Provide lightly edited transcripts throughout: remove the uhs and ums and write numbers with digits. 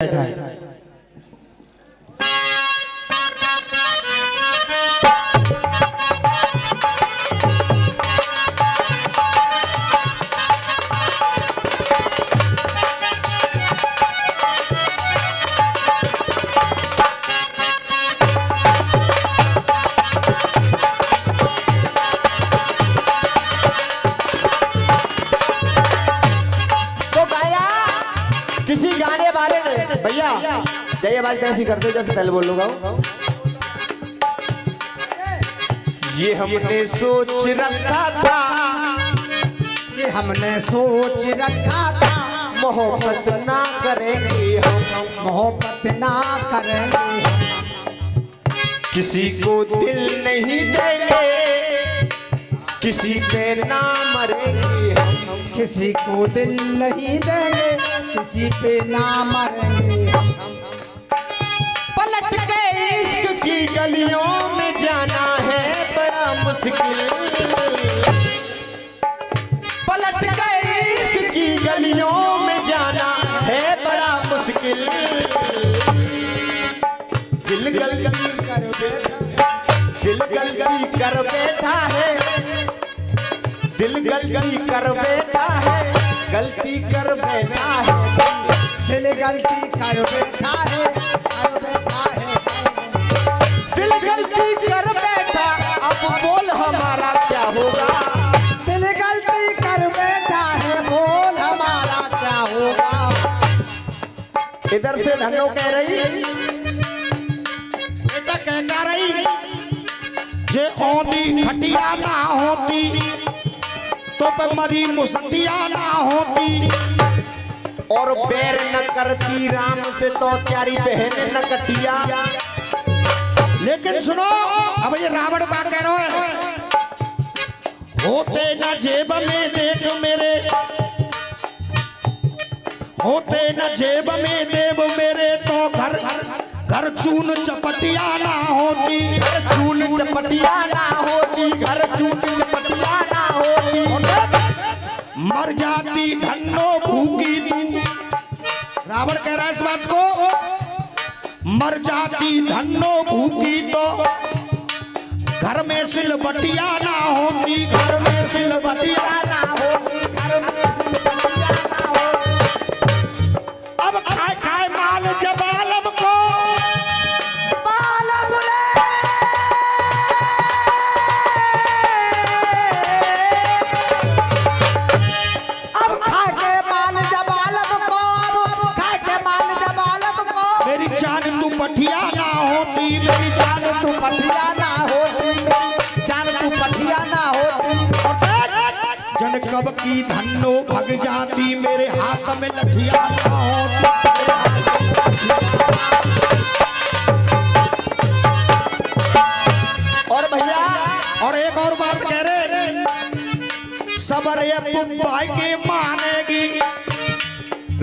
बैठा है। किसी गाने वाले ने भैया जय बात कैसी करते जैसे पहले बोल लूंगा। ये हमने सोच रखा था, ये हमने सोच रखा था, मोहब्बत ना करेंगे हम, मोहब्बत ना करेंगे हम, किसी को दिल नहीं देंगे, किसी पे ना मरेंगे हम, किसी को दिल नहीं देंगे, किसी पे ना मरेंगे हम। पलट के इश्क की गलियों में जाना है बड़ा मुश्किल, पलट के इश्क की गलियों में जाना है बड़ा मुश्किल। दिल गलती कर बैठा, दिल गलती कर बैठा है, दिल गलती कर बैठा है, गलती कर बैठा है, दिल गलती कर बैठा है, कर बैठा है, दिल गलती कर बैठा, अब बोल हमारा क्या होगा। दिल गलती कर बैठा है, बोल हमारा क्या होगा। इधर से धन्नो कह रही बेटा कह रही जे औंधी खटिया ना होती तो पे मरी मुसतिया ना होती, और बैर न करती राम से तो प्यारी बहन न कटिया। लेकिन सुनो अब ये रावण का कह रहा है, होते न जेब में देख मेरे, होते न जेब में देव मेरे तो घर घर चून चपटिया ना होती, घर चून चपटिया ना होती, घर चून चपटिया ना होती, मर जाती धन्नो भूखी तू। रावण कह रहा है इस बात को, मर जाती धन्नो भूखी तो घर में सिलबटिया ना होती, घर में सिलबटिया ना होती, घर में सिलबटिया ना होती। अब खाए खाए माल जबालम को बालम रे, अब खाए के माल जबालम को, अब खाए के माल जबालम को मेरी जान तू पठिया ना होती, मेरी जान तू पठिया ना होती, मेरी जान तू पठिया ना होती। जन कब की धन्नो भग जाती, मेरे हाथ में लठिया ना होती। और भैया और एक और बात कह रहे, सबर ये पुब्बाई की मानेगी,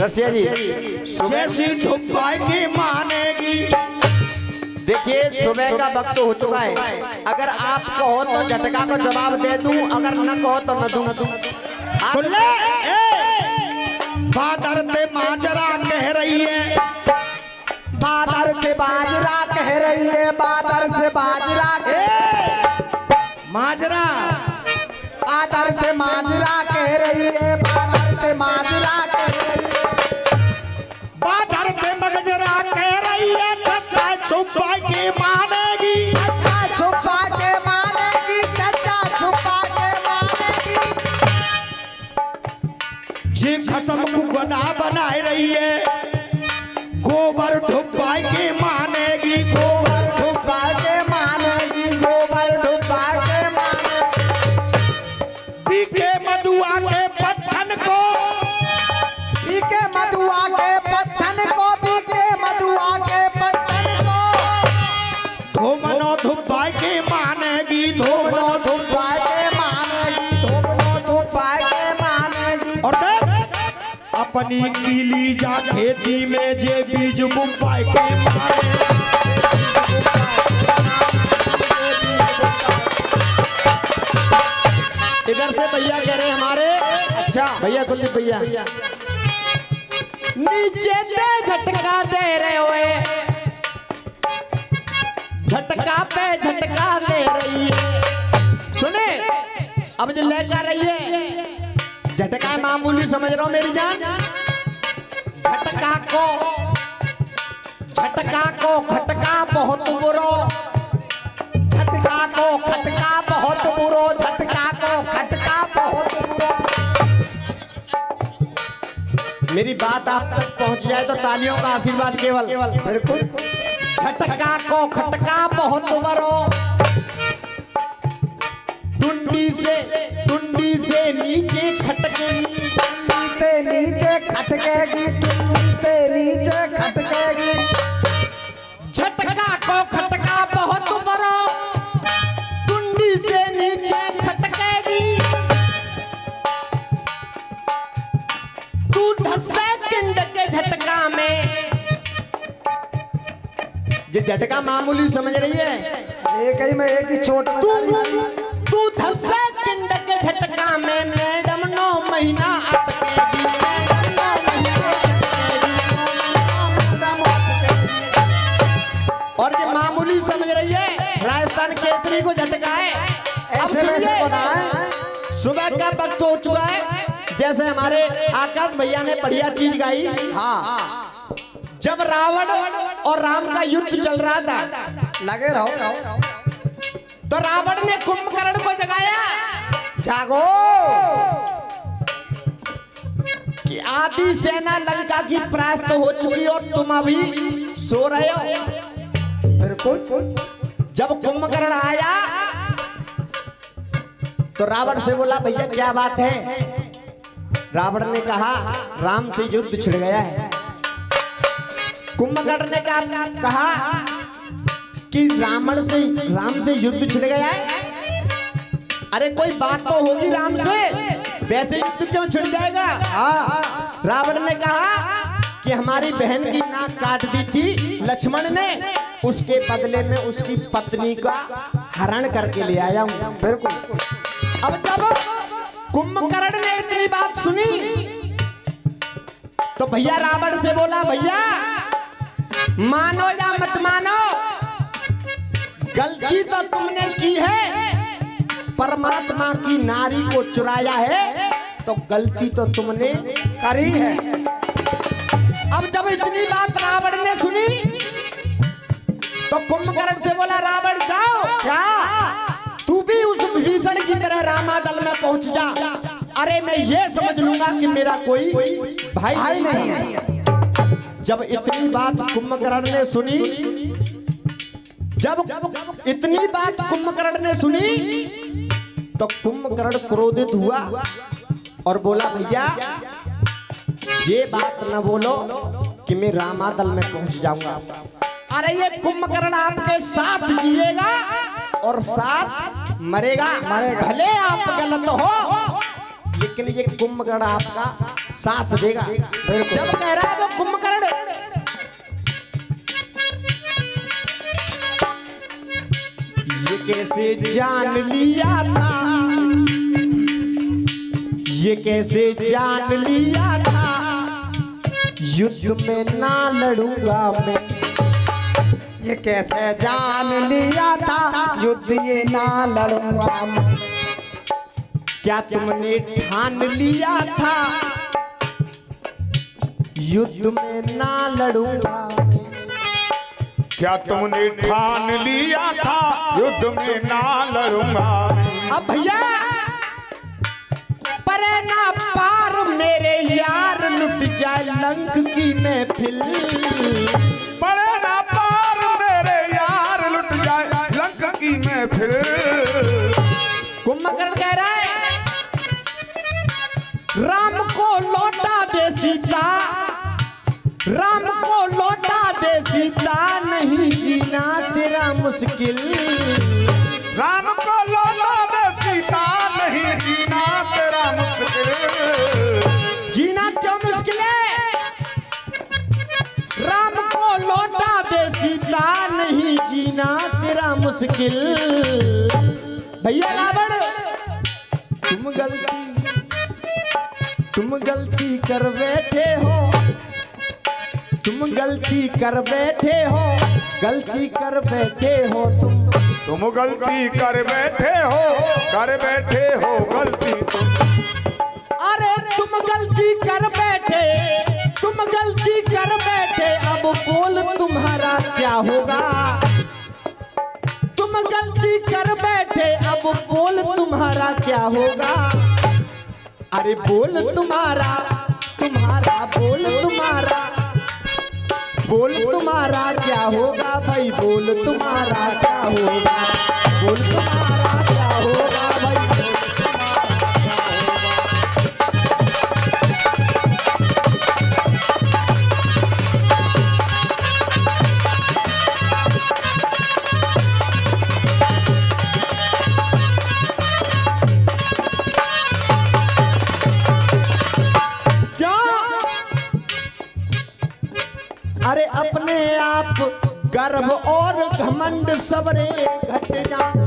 रसिया जी जैसी धुब्बाई की मानेगी। देखिए सुबह का वक्त हो चुका है, अगर आप कहो तो झटका को जवाब दे दूं, अगर न कहो तो न दूं। सुन ले बादर ते माजरा कह रही है, बादर ते बाजरा कह रही है, बादर ते बाजरा माजरा, बादर ते माजरा कह रही है, बादर ते माजरा कह रही है, बादर ते मगजरा कह रही है, सच्चा छुपा के मानेगी, सच्चा छुपा के मानेगी, सच्चा छुपा के मानेगी। जे खसम को गदा बनाए रही है, गोबर ढुब्बा के मानेगी, गोबर ढुब्बा के मानेगी, गोबर ढुब्बा के मानेगी। बीके मधुआ के पत्थन को, बीके मधुआ के पत्थन को, बीके मधुआ के पत्थन को धोमनो धुब्बा के मानेगी, धोमनो धुब्बा के मानेगी, धोमनो धुब्बा के मानेगी। और अपनी कीली जा खेती में जे बीज बुब्बा के मारे, इधर से भैया कह रहे हमारे, अच्छा भैया कुलदीप भैया, नीचे पे झटका दे रहे हुए, झटका पे झटका ले रही है। सुने अब जो लेकर रही है झटका मामूली समझ रहा हूं मेरी जान। झटका को खटका बहुत बुरो, झटका को खटका बहुत बुरो, झटका को खटका बहुत बुरो। मेरी बात आप तक पहुंच जाए तो तालियों का आशीर्वाद केवल। बिल्कुल। झटका को खटका बहुत बुरो, टुंडी से नीचे खटकेगी, टुंडी से नीचे खटकेगी, टुंडी से नीचे खटकेगी। झटका को खटका बहुत बुरो, टुंडी से नीचे खटकेगी। तू धस्से किंड के झटका में, ये झटका मामूली समझ रही है। एक ही में एक ही चोट में तू धस्से किंड के झटका में मैडम 9 महीना अटकेगी, मैडम 9 महीना अटकेगी। और ये मामूली समझ रही है, राजस्थान केसरी को झटका है। अब सुनिए, सुबह का वक्त हो चुका है। जैसे हमारे आकाश भैया ने बढ़िया चीज गाई। हाँ, जब रावण और राम का युद्ध चल रहा था, लगे रहो। तो रावण ने कुंभकर्ण को जगाया, जागो कि आधी सेना लंका की परास्त हो चुकी और तुम अभी सो रहे हो। बिल्कुल। जब कुंभकर्ण आया तो रावण से बोला, भैया क्या बात है? रावण ने कहा, राम से युद्ध छिड़ गया है। कुंभकर्ण ने कहा कि राम से युद्ध छिड़ गया है। अरे कोई बात तो होगी राम से, वैसे युद्ध क्यों छिड़ जाएगा? रावण ने कहा कि हमारी बहन की नाक काट दी थी लक्ष्मण ने, उसके बदले में उसकी पत्नी का हरण करके ले आया हूं। बिल्कुल। अब जब कुंभकर्ण ने इतनी बात सुनी तो भैया रावण से बोला, भैया मानो या मत मानो, गलती तो तुमने की है, परमात्मा की नारी को चुराया है तो गलती तो तुमने करी है। अब जब इतनी बात रावण ने सुनी तो कुंभकर्ण से बोला, रावण जाओ, क्या तू भी उस विभीषण की तरह रामादल में पहुंच जा। अरे मैं ये समझ लूंगा कि मेरा कोई भाई नहीं है। जब इतनी बात कुंभकर्ण ने सुनी, जब इतनी बात कुंभकर्ण ने सुनी तो कुंभकर्ण क्रोधित हुआ और बोला, भैया ये बात न बोलो कि मैं रामादल में पहुंच जाऊंगा। अरे ये कुंभकर्ण आपके साथ जिएगा और साथ मरेगा। भले आप गलत हो लेकिन ये कुंभकर्ण आपका साथ देगा। जब कह रहा है वो कुंभकर्ण, ये कैसे जान लिया था, ये कैसे जान लिया था, युद्ध में ना लड़ूंगा मैं। ये कैसे जान लिया था, युद्ध ये ना लड़ूंगा मैं। क्या तुमने ठान लिया था, युद्ध में ना लड़ूंगा मैं। क्या तुमने ठान लिया था, युद्ध में ना लड़ूंगा मैं। अब भैया परे ना पार मेरे यार, लुट जाए लंक की महफिल। परे ना पार मेरे यार, लुट जाए लंक की महफिल। कुंभकर्ण कह रहा है, राम को लौटा दे सीता, राम को लौटा दे सीता, नहीं जीना तेरा मुश्किल। राम को लौटा दे सीता, नहीं जीना तेरा मुश्किल। जीना क्यों मुश्किल है? राम को लौटा दे सीता, नहीं जीना तेरा मुश्किल। भैया रावण तुम गलती कर बैठे हो, तुम गलती कर बैठे हो, गलती कर बैठे हो तुम गलती कर बैठे हो गलती तुम। अरे तुम गलती कर बैठे, तुम गलती कर बैठे, अब बोल तुम्हारा क्या होगा। तुम गलती कर बैठे, अब बोल तुम्हारा क्या होगा। अरे बोल तुम्हारा, तुम्हारा बोल तुम्हारा, बोल तुम्हारा क्या होगा भाई, बोल तुम्हारा क्या होगा, बोल तुम्हारा क्या होगा भाई, बोल तुम्हारा क्या होगा। अरे अपने आप गर्व और घमंड सबरे घट जान,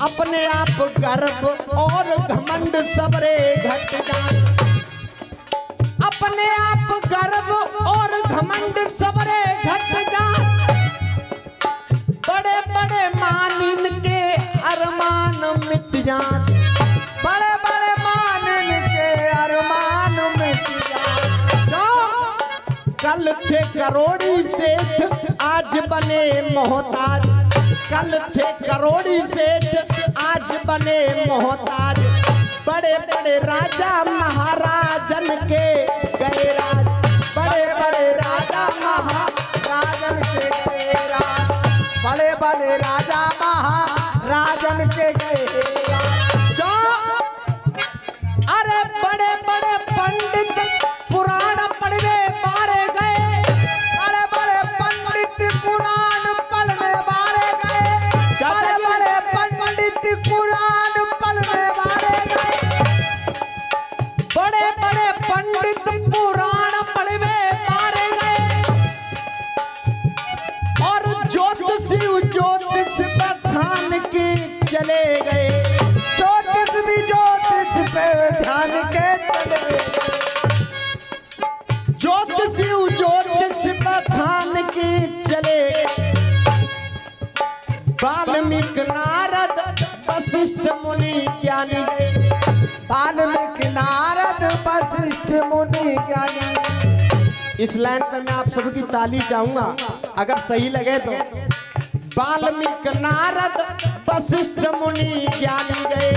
अपने आप गर्व और घमंड सबरे घट जान, अपने आप गर्व और घमंड सबरे घट जान। बड़े बड़े मानिन के अरमान मिट जान, बड़े बड़े मानिन के अरमान मिट जान। कल थे करोड़ी सेठ आज बने मोहताज, कल थे करोड़ी सेठ आज बने मोहताज। बड़े बड़े राजा महाराजन के गए राज, बड़े बड़े राजा महाराजन के गए राज, बड़े बड़े राजा महाराजन के गए राज। जो अरे बड़े बड़े पंडित पुराण पढ़वे मारे गए, बड़े बड़े पंडित कुरान पढ़ने मारे गए, बड़े बड़े पंडित कुरान पढ़ने मारे गए, बड़े बड़े पंडित पुराण पढ़वे मारे गए। और ज्योतिष बखान के चले गए, ज्योतिष पे ध्यान के चले गए, ज्योतिष बखान के चले। वाल्मीकि नारद वशिष्ठ मुनि ज्ञानी गए, वाल्मीकि नारद वशिष्ठ मुनि ज्ञानी। इस लाइन पे मैं आप सबकी ताली चाहूंगा अगर सही लगे तो। वाल्मीकि नारद वशिष्ठ मुनि ज्ञानी गए,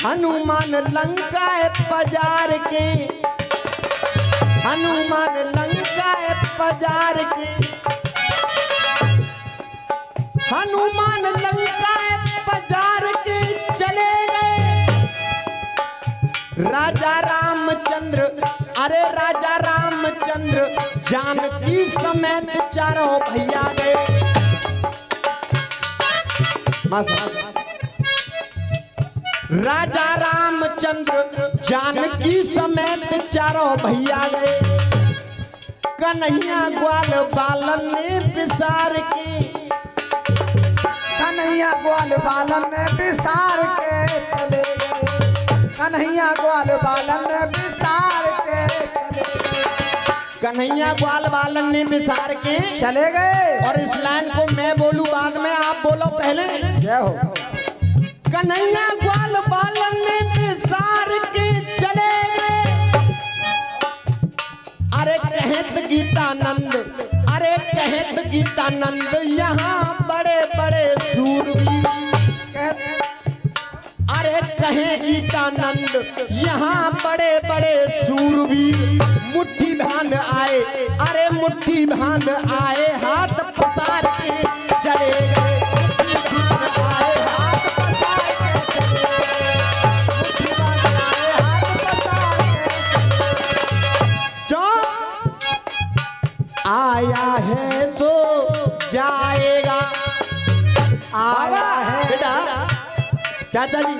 हनुमान लंका पजार के, हनुमान लंका पजार के, हनुमान लंका पजार के चले गए। राजा रामचंद्र, अरे राजा रामचंद्र जानकी समेत चारों भैया गए। राजा रामचंद्र जानकी समेत चारों भैया गए। कन्हैया ग्वाल बालन ने विसार के, कन्हैया ग्वाल बालन ने विसार के चले गए, कन्हैया ग्वाल बालन ने विसार के चले गए, कन्हैया ग्वाल बालन ने विसार के चले गए। और इस लाइन को मैं बोलूं बाद में, आप बोलो पहले। जय हो। कन्हैया ग्वाल बालन ने विसार के चले गए। अरे कहत गीतानंद, अरे कहत गीतानंद यहाँ बड़े बड़े सूरवीर, अरे कहे गीतानंद यहाँ बड़े बड़े सूरवीर मुट्ठी बांध आए, अरे मुट्ठी बांध आए हाथ पसार के चले गए, मुट्ठी बांध आए हाथ पसार के चले गए, मुट्ठी बांध आए हाथ पसार के। जो आया है सो जाएगा, आया है बेटा, चाचा जी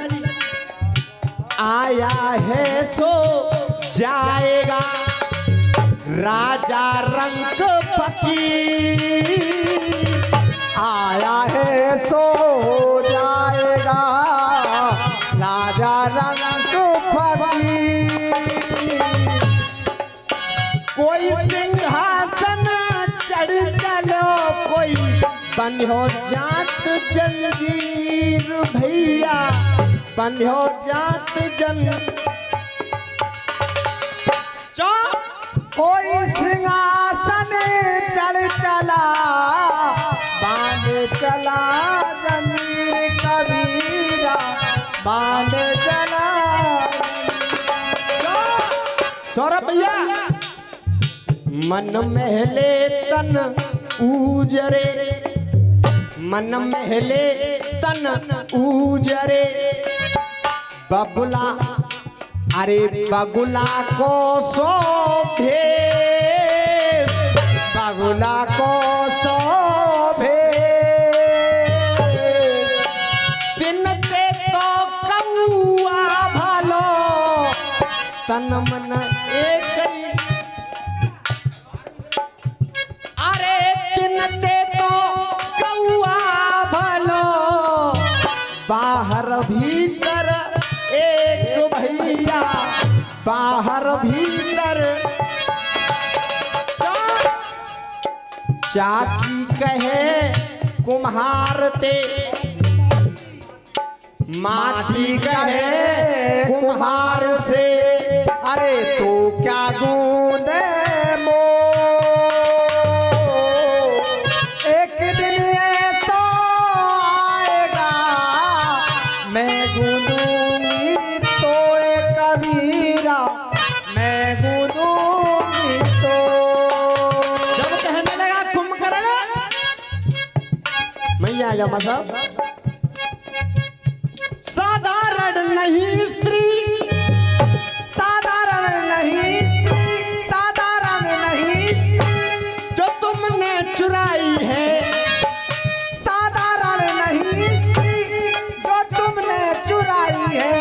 आया है सो जाएगा, राजा रंग फकीर आया है सो जाएगा, राजा रंग फकीर। सिंहासन चढ़ चलो कोई बंध्यो जात जंजीर भैया बंध्यो जात कोई सिंहासन चढ़ चला बांध चला जंजीर कबीरा बांध चला। सौरभ भैया मन महले तन ऊजरे मन महले तन ऊजरे बबुला अरे बगुला को शोभे बगुला को शोभे तिनके तो कौआ भलो तन मन एक अरे तिनके तो कौआ भलो बाहर भीतर एक भैया बाहर भीतर चाकी कहे कुम्हार ते माटी कहे कुम्हार से अरे तू क्या गूंदे मो एक दिन ऐसा आएगा मैं गूंदूंगी तो कबीरा मैं गूंदूंगी तो। जब कहने लगा कुंभकर्ण मैया जमा साहब साधारण नहीं स्त्री साधारण नहीं स्त्री साधारण नहीं स्त्री जो तुमने चुराई है साधारण नहीं स्त्री जो तुमने चुराई है।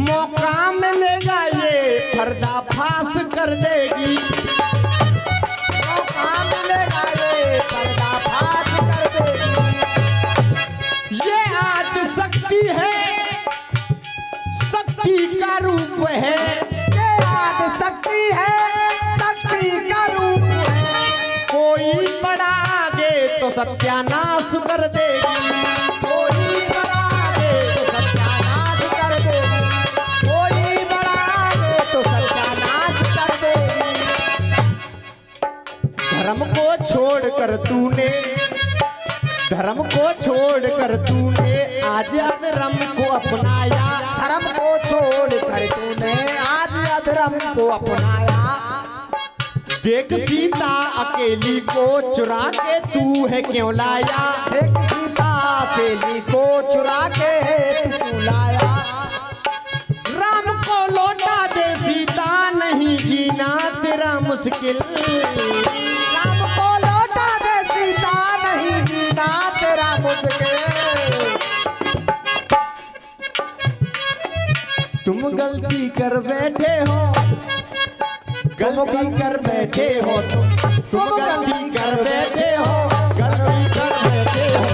मौका मिलेगा ये पर्दाफाश कर देगी मौका मिलेगा ये पर्दाफाश कर देगी। ये आदि शक्ति है शक्ति का रूप है ये आदि शक्ति है शक्ति का रूप है। कोई बड़ा आगे तो सत्यानाश कर देगी कोई बड़ा आगे तो सत्यानाश कर देगी कोई बड़ा आगे तो सत्यानाश कर देगी। धर्म को छोड़कर तूने धर्म को छोड़कर तूने आज अधर्म को अपनाया धर्म को छोड़ कर तूने आज अधर्म को अपनाया। देख सीता अकेली को चुरा के तू है क्यों लाया देख सीता अकेली को चुरा के तू लाया। राम को लौटा दे सीता नहीं जीना तेरा मुश्किल राम को लौटा दे सीता नहीं जीना तेरा मुश्किल। तुम गलती कर बैठे हो गलती कर बैठे हो तुम गलती कर बैठे हो गलती कर बैठे हो।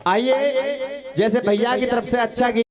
आइए जैसे भैया की तरफ से अच्छा